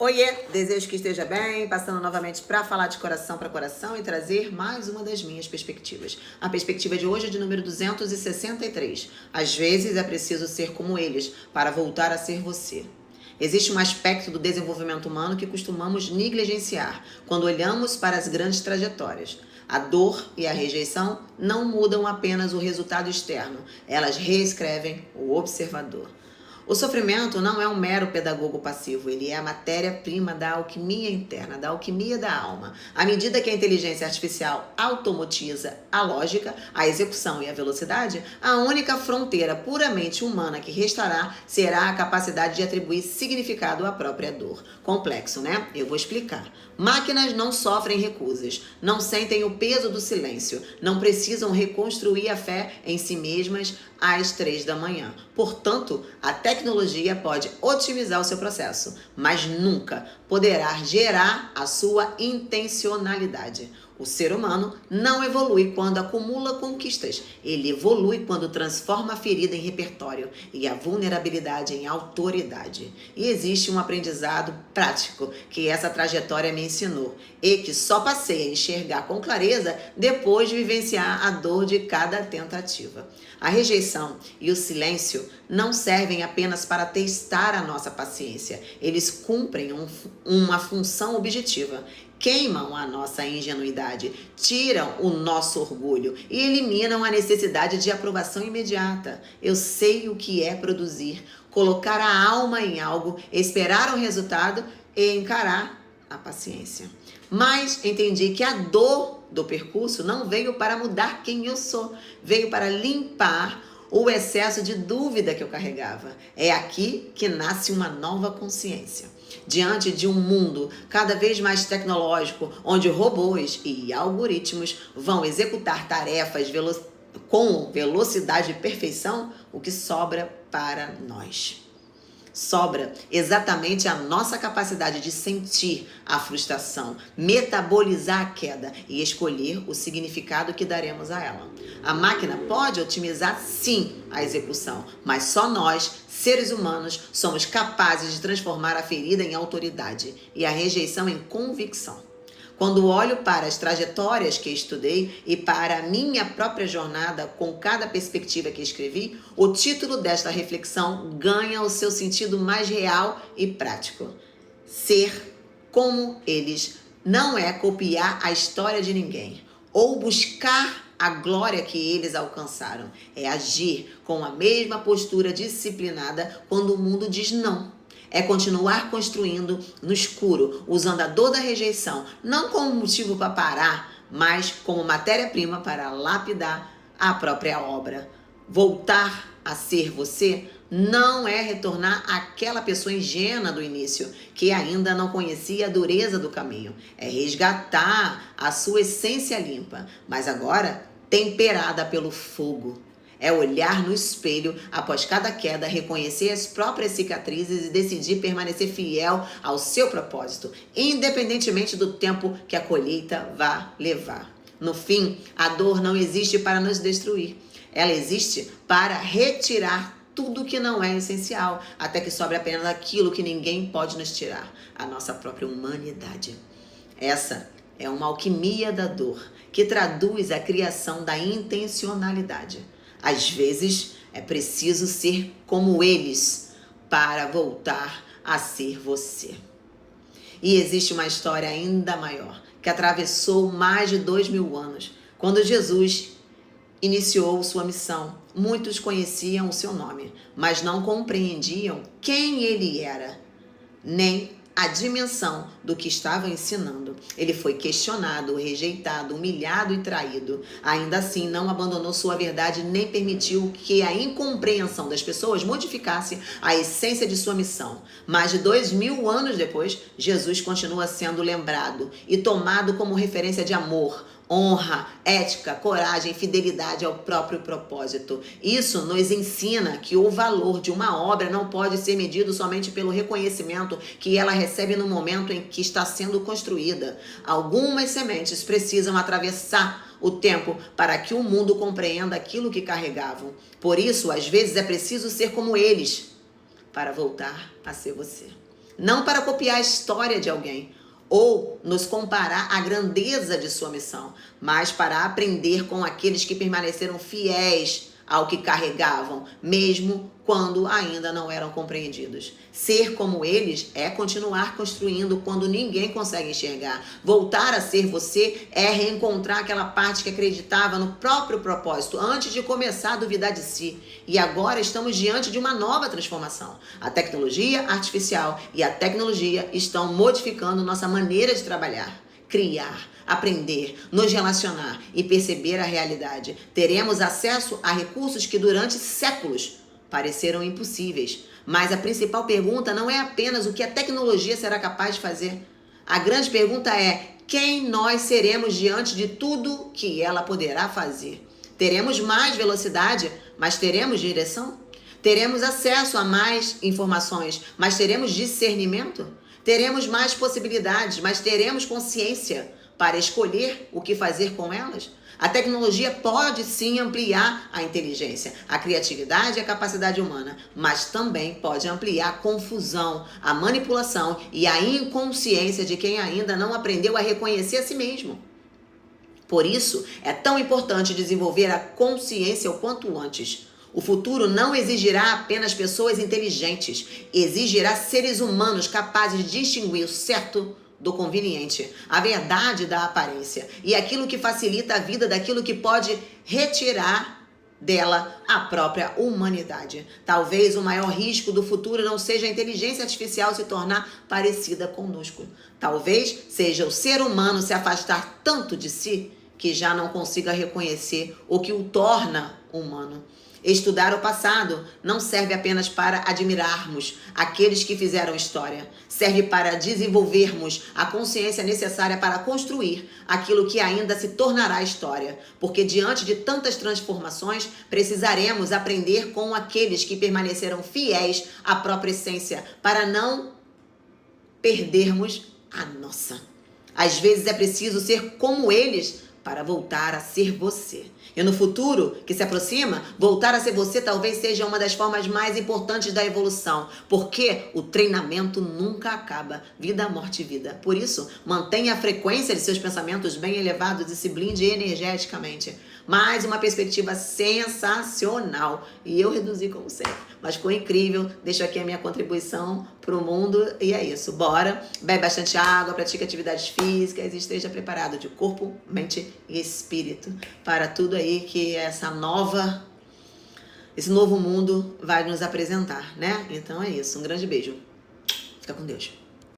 Oiê, desejo que esteja bem, passando novamente para falar de coração para coração e trazer mais uma das minhas perspectivas. A perspectiva de hoje é de número 263. Às vezes é preciso ser como eles para voltar a ser você. Existe um aspecto do desenvolvimento humano que costumamos negligenciar quando olhamos para as grandes trajetórias. A dor e a rejeição não mudam apenas o resultado externo, elas reescrevem o observador. O sofrimento não é um mero pedagogo passivo, ele é a matéria-prima da alquimia interna, da alquimia da alma. À medida que a inteligência artificial automotiza a lógica, a execução e a velocidade, a única fronteira puramente humana que restará será a capacidade de atribuir significado à própria dor. Complexo, né? Eu vou explicar. Máquinas não sofrem recusas, não sentem o peso do silêncio, não precisam reconstruir a fé em si mesmas às 3 da manhã. Portanto, a tecnologia pode otimizar o seu processo, mas nunca poderá gerar a sua intencionalidade. O ser humano não evolui quando acumula conquistas, ele evolui quando transforma a ferida em repertório e a vulnerabilidade em autoridade. E existe um aprendizado prático que essa trajetória me ensinou e que só passei a enxergar com clareza depois de vivenciar a dor de cada tentativa. A rejeição e o silêncio não servem apenas para testar a nossa paciência, eles cumprem uma função objetiva. Queimam a nossa ingenuidade, tiram o nosso orgulho e eliminam a necessidade de aprovação imediata. Eu sei o que é produzir, colocar a alma em algo, esperar o resultado e encarar a paciência. Mas entendi que a dor do percurso não veio para mudar quem eu sou, veio para limpar o excesso de dúvida que eu carregava. É aqui que nasce uma nova consciência. Diante de um mundo cada vez mais tecnológico, onde robôs e algoritmos vão executar tarefas com velocidade e perfeição, o que sobra para nós? Sobra exatamente a nossa capacidade de sentir a frustração, metabolizar a queda e escolher o significado que daremos a ela. A máquina pode otimizar, sim, a execução, mas só nós, seres humanos, somos capazes de transformar a ferida em autoridade e a rejeição em convicção. Quando olho para as trajetórias que estudei e para a minha própria jornada com cada perspectiva que escrevi, o título desta reflexão ganha o seu sentido mais real e prático. Ser como eles não é copiar a história de ninguém ou buscar a glória que eles alcançaram. É agir com a mesma postura disciplinada quando o mundo diz não. É continuar construindo no escuro, usando a dor da rejeição, não como motivo para parar, mas como matéria-prima para lapidar a própria obra. Voltar a ser você não é retornar àquela pessoa ingênua do início, que ainda não conhecia a dureza do caminho. É resgatar a sua essência limpa, mas agora temperada pelo fogo. É olhar no espelho após cada queda, reconhecer as próprias cicatrizes e decidir permanecer fiel ao seu propósito, independentemente do tempo que a colheita vá levar. No fim, a dor não existe para nos destruir. Ela existe para retirar tudo que não é essencial, até que sobre apenas aquilo que ninguém pode nos tirar, a nossa própria humanidade. Essa é uma alquimia da dor, que traduz a criação da intencionalidade. Às vezes, é preciso ser como eles para voltar a ser você. E existe uma história ainda maior, que atravessou mais de 2000 anos. Quando Jesus iniciou sua missão, muitos conheciam o seu nome, mas não compreendiam quem ele era, nem a dimensão do que estava ensinando. Ele foi questionado, rejeitado, humilhado e traído. Ainda assim, não abandonou sua verdade nem permitiu que a incompreensão das pessoas modificasse a essência de sua missão. Mais de 2000 anos depois, Jesus continua sendo lembrado e tomado como referência de amor, honra, ética, coragem e fidelidade ao próprio propósito. Isso nos ensina que o valor de uma obra não pode ser medido somente pelo reconhecimento que ela recebe no momento em que está sendo construída. Algumas sementes precisam atravessar o tempo para que o mundo compreenda aquilo que carregavam. Por isso, às vezes é preciso ser como eles para voltar a ser você. não para copiar a história de alguém ou nos comparar à grandeza de sua missão, mas para aprender com aqueles que permaneceram fiéis ao que carregavam, mesmo quando ainda não eram compreendidos. Ser como eles é continuar construindo quando ninguém consegue enxergar. Voltar a ser você é reencontrar aquela parte que acreditava no próprio propósito antes de começar a duvidar de si. E agora estamos diante de uma nova transformação. A tecnologia artificial e a tecnologia estão modificando nossa maneira de trabalhar, criar, aprender, nos relacionar e perceber a realidade. Teremos acesso a recursos que durante séculos pareceram impossíveis. Mas a principal pergunta não é apenas o que a tecnologia será capaz de fazer. A grande pergunta é: quem nós seremos diante de tudo que ela poderá fazer? Teremos mais velocidade, mas teremos direção? Teremos acesso a mais informações, mas teremos discernimento? Teremos mais possibilidades, mas teremos consciência para escolher o que fazer com elas? A tecnologia pode sim ampliar a inteligência, a criatividade e a capacidade humana, mas também pode ampliar a confusão, a manipulação e a inconsciência de quem ainda não aprendeu a reconhecer a si mesmo. Por isso, é tão importante desenvolver a consciência o quanto antes. O futuro não exigirá apenas pessoas inteligentes, exigirá seres humanos capazes de distinguir o certo do conveniente, a verdade da aparência e aquilo que facilita a vida daquilo que pode retirar dela a própria humanidade. Talvez o maior risco do futuro não seja a inteligência artificial se tornar parecida conosco. Talvez seja o ser humano se afastar tanto de si que já não consiga reconhecer o que o torna humano. Estudar o passado não serve apenas para admirarmos aqueles que fizeram história. Serve para desenvolvermos a consciência necessária para construir aquilo que ainda se tornará história. Porque diante de tantas transformações, precisaremos aprender com aqueles que permaneceram fiéis à própria essência, para não perdermos a nossa. Às vezes é preciso ser como eles para voltar a ser você. E no futuro que se aproxima, voltar a ser você talvez seja uma das formas mais importantes da evolução, porque o treinamento nunca acaba. Vida, morte e vida. Por isso, mantenha a frequência de seus pensamentos bem elevados e se blinde energeticamente. Mais uma perspectiva sensacional. E eu reduzi como sempre, mas ficou incrível. Deixo aqui a minha contribuição para o mundo e é isso. Bora, bebe bastante água, pratique atividades físicas e esteja preparado de corpo, mente e espírito para tudo aí que esse novo mundo vai nos apresentar, né? Então é isso. Um grande beijo. Fica com Deus.